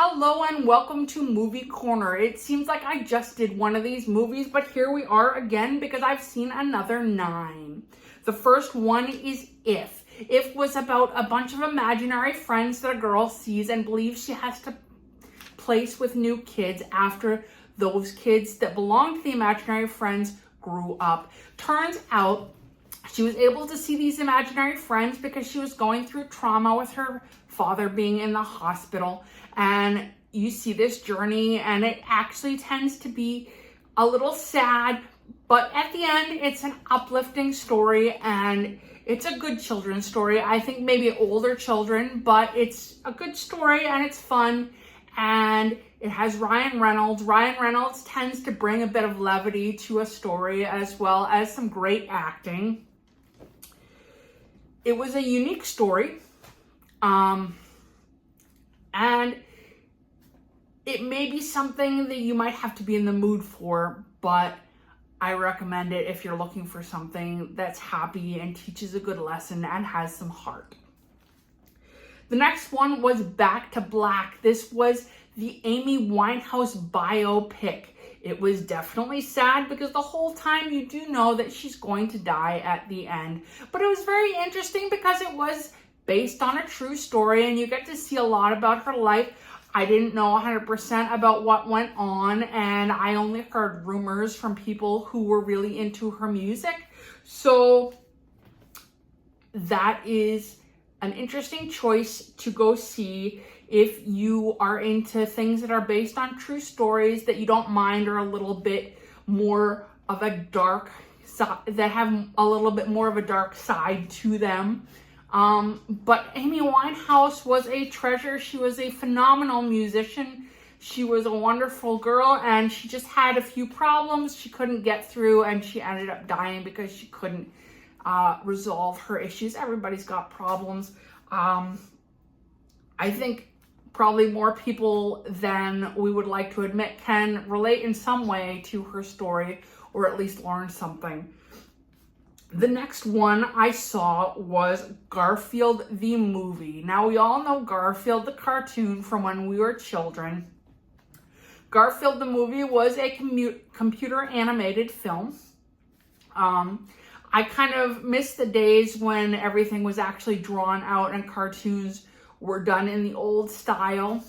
Hello and welcome to Movie Corner. It seems like I just did one of these movies, but here we are again because I've seen another 9. The first one is If. If was about a bunch of imaginary friends that a girl sees and believes she has to place with new kids after those kids that belong to the imaginary friends grew up. Turns out she was able to see these imaginary friends because she was going through trauma with her father being in the hospital. And you see this journey, and it actually tends to be a little sad, but at the end, it's an uplifting story, and it's a good children's story. I think maybe older children, but it's a good story, and it's fun, and it has Ryan Reynolds. Ryan Reynolds tends to bring a bit of levity to a story, as well as some great acting. It was a unique story, and it may be something that you might have to be in the mood for, but I recommend it if you're looking for something that's happy and teaches a good lesson and has some heart. The next one was Back to Black. This was the Amy Winehouse biopic. It was definitely sad because the whole time you do know that she's going to die at the end. But it was very interesting because it was based on a true story and you get to see a lot about her life. I didn't know 100% about what went on, and I only heard rumors from people who were really into her music. So that is an interesting choice to go see if you are into things that are based on true stories that you don't mind are a little bit more of a dark side, that have a little bit more of a dark side to them. But Amy Winehouse was a treasure. She was a phenomenal musician. She was a wonderful girl, and she just had a few problems she couldn't get through, and she ended up dying because she couldn't resolve her issues. Everybody's got problems. I think probably more people than we would like to admit can relate in some way to her story, or at least learn something. The next one I saw was Garfield the movie. Now, we all know Garfield the cartoon from when we were children. Garfield the movie was a computer animated film. I kind of miss the days when everything was actually drawn out and cartoons were done in the old style.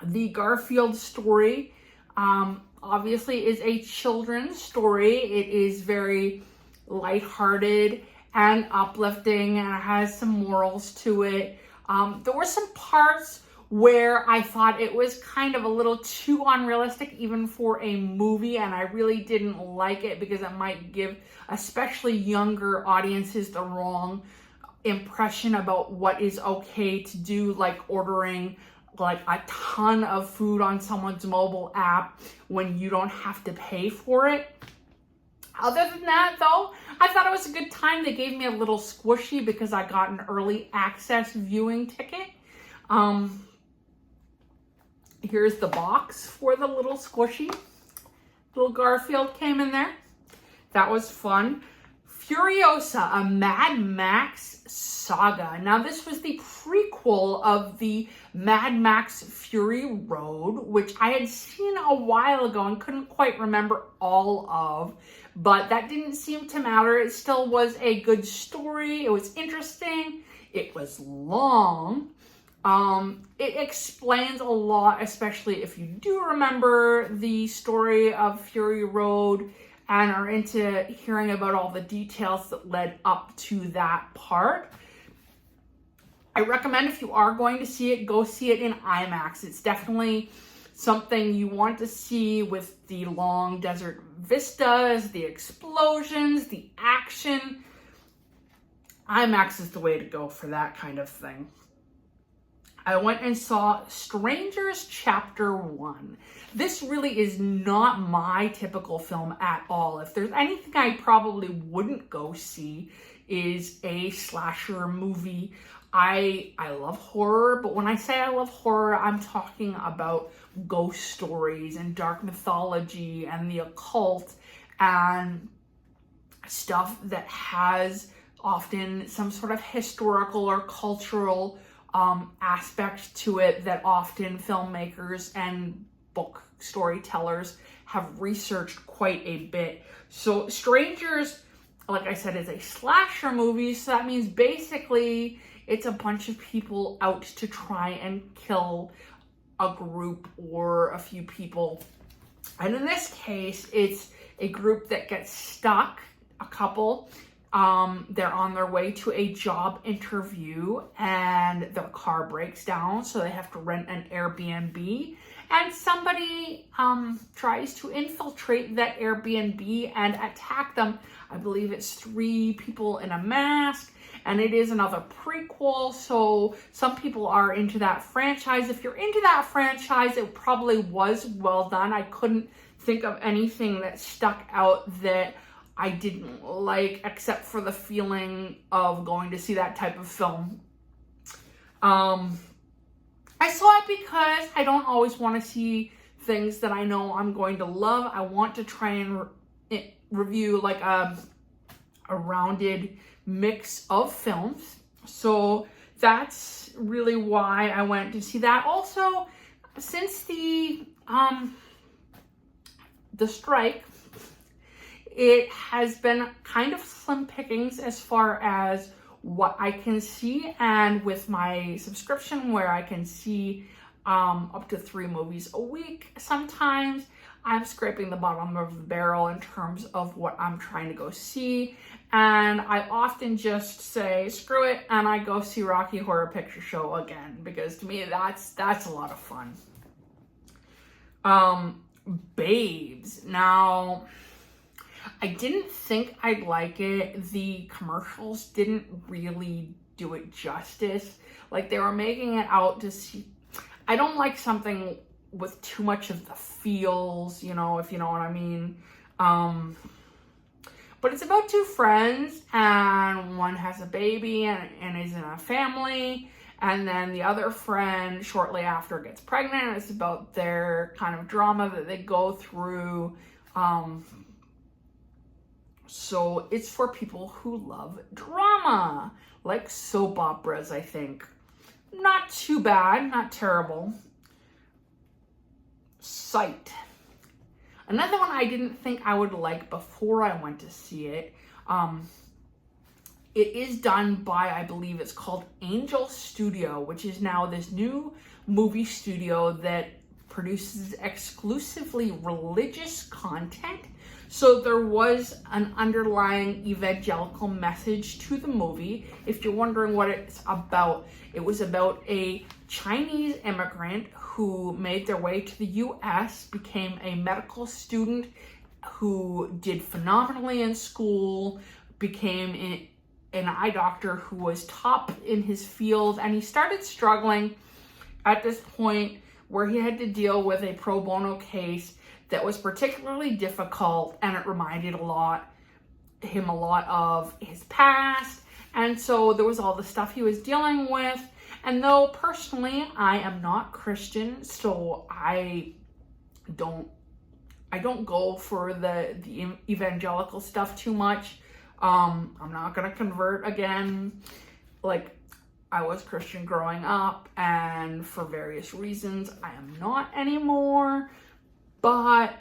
The Garfield story obviously is a children's story. It is very lighthearted and uplifting, and it has some morals to it. There were some parts where I thought it was kind of a little too unrealistic even for a movie, and I really didn't like it because it might give especially younger audiences the wrong impression about what is okay to do, like ordering like a ton of food on someone's mobile app when you don't have to pay for it. Other than that, though, I thought it was a good time. They gave me a little squishy because I got an early access viewing ticket. Here's the box for the little squishy. Little Garfield came in there. That was fun. Furiosa, a Mad Max saga. Now, this was the prequel of the Mad Max Fury Road, which I had seen a while ago and couldn't quite remember all of, but that didn't seem to matter. It still was a good story. It was interesting. It was long. It explains a lot, especially if you do remember the story of Fury Road and are into hearing about all the details that led up to that part. I recommend if you are going to see it, go see it in IMAX. It's definitely something you want to see with the long desert vistas, the explosions, the action. IMAX is the way to go for that kind of thing. I went and saw Strangers Chapter 1. This really is not my typical film at all. If there's anything I probably wouldn't go see is a slasher movie. I love horror, but when I say I love horror, I'm talking about ghost stories and dark mythology and the occult and stuff that has often some sort of historical or cultural aspects to it that often filmmakers and book storytellers have researched quite a bit. So Strangers, like I said, is a slasher movie, so that means basically it's a bunch of people out to try and kill a group or a few people. And in this case, it's a group that gets stuck, a couple. They're on their way to a job interview and their car breaks down, so they have to rent an Airbnb. And somebody tries to infiltrate that Airbnb and attack them. I believe it's 3 people in a mask, and it is another prequel, so some people are into that franchise. If you're into that franchise, it probably was well done. I couldn't think of anything that stuck out that I didn't like, except for the feeling of going to see that type of film. I saw it because I don't always want to see things that I know I'm going to love. I want to try and review like a rounded mix of films. So that's really why I went to see that. Also, since the strike, it has been kind of slim pickings as far as what I can see, and with my subscription where I can see up to 3 movies a week, sometimes I'm scraping the bottom of the barrel in terms of what I'm trying to go see, and I often just say screw it and I go see Rocky Horror Picture Show again, because to me that's a lot of fun. Babes. Now, I didn't think I'd like it. The commercials didn't really do it justice. Like, they were making it out to see... I don't like something with too much of the feels, you know, if you know what I mean. But it's about 2 friends, and one has a baby and is in a family, and then the other friend shortly after gets pregnant. It's about their kind of drama that they go through. So it's for people who love drama, like soap operas, I think. Not too bad, not terrible. Sight. Another one I didn't think I would like before I went to see it. It is done by, I believe it's called Angel Studio, which is now this new movie studio that produces exclusively religious content. So there was an underlying evangelical message to the movie. If you're wondering what it's about, it was about a Chinese immigrant who made their way to the US, became a medical student who did phenomenally in school, became an eye doctor who was top in his field, and he started struggling at this point where he had to deal with a pro bono case that was particularly difficult, and it reminded him a lot of his past. And so there was all the stuff he was dealing with. And though personally I am not Christian, so I don't go for the evangelical stuff too much. I'm not gonna convert again. Like, I was Christian growing up, and for various reasons I am not anymore. But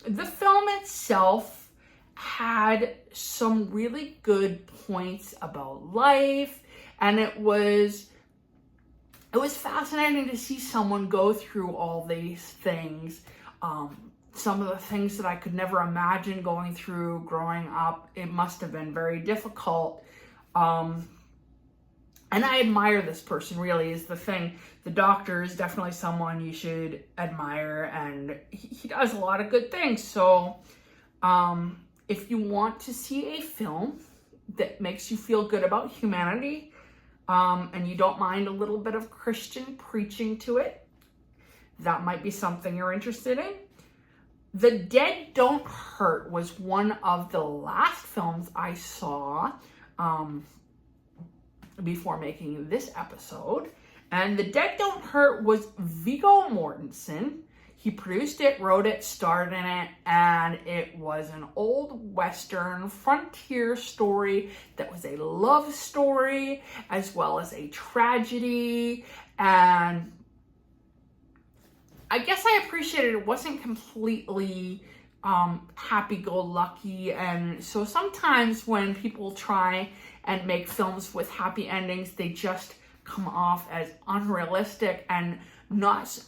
the film itself had some really good points about life, and it was fascinating to see someone go through all these things. Some of the things that I could never imagine going through growing up. It must have been very difficult. And I admire this person, really, is the thing. The doctor is definitely someone you should admire, and he does a lot of good things. So if you want to see a film that makes you feel good about humanity, and you don't mind a little bit of Christian preaching to it, that might be something you're interested in. The Dead Don't Hurt was one of the last films I saw before making this episode. And The Dead Don't Hurt was Viggo Mortensen. He produced it, wrote it, starred in it, and it was an old Western frontier story that was a love story as well as a tragedy. And I guess I appreciated it wasn't completely happy-go-lucky. And so sometimes when people try and make films with happy endings, they just come off as unrealistic and not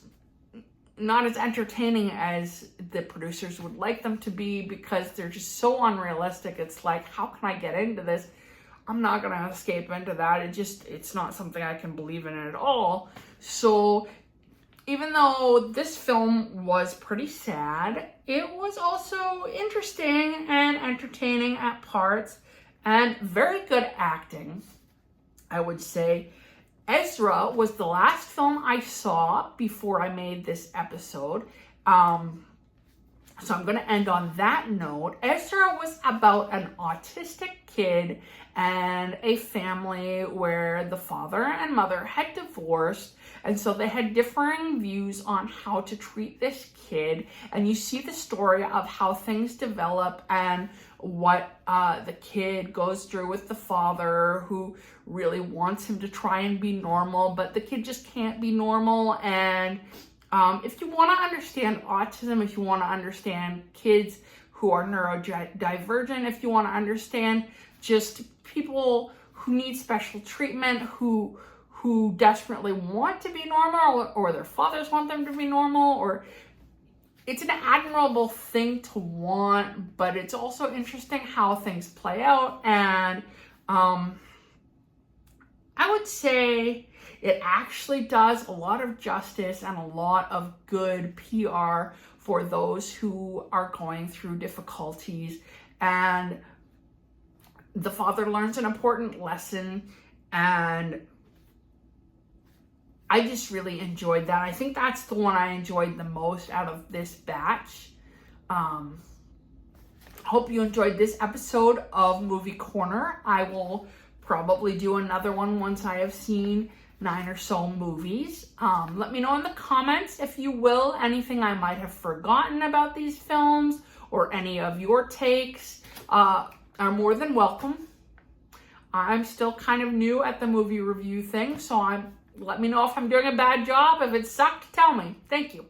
as entertaining as the producers would like them to be, because they're just so unrealistic. It's like, how can I get into this? I'm not going to escape into that. It's not something I can believe in at all. So even though this film was pretty sad, it was also interesting and entertaining at parts and very good acting, I would say. Ezra was the last film I saw before I made this episode. So I'm going to end on that note. Ezra was about an autistic kid and a family where the father and mother had divorced. And so they had differing views on how to treat this kid. And you see the story of how things develop and what the kid goes through with the father, who really wants him to try and be normal, but the kid just can't be normal. And if you want to understand autism, if you want to understand kids who are neurodivergent, if you want to understand just people who need special treatment, who desperately want to be normal, or their fathers want them to be normal, or it's an admirable thing to want, but it's also interesting how things play out. And I would say it actually does a lot of justice and a lot of good PR for those who are going through difficulties. And the father learns an important lesson, and I just really enjoyed that. I think that's the one I enjoyed the most out of this batch. Hope you enjoyed this episode of Movie Corner. I will probably do another one once I have seen 9 or so movies. Let me know in the comments, if you will, anything I might have forgotten about these films, or any of your takes are more than welcome. I'm still kind of new at the movie review thing, so let me know if I'm doing a bad job. If it sucked, tell me. Thank you.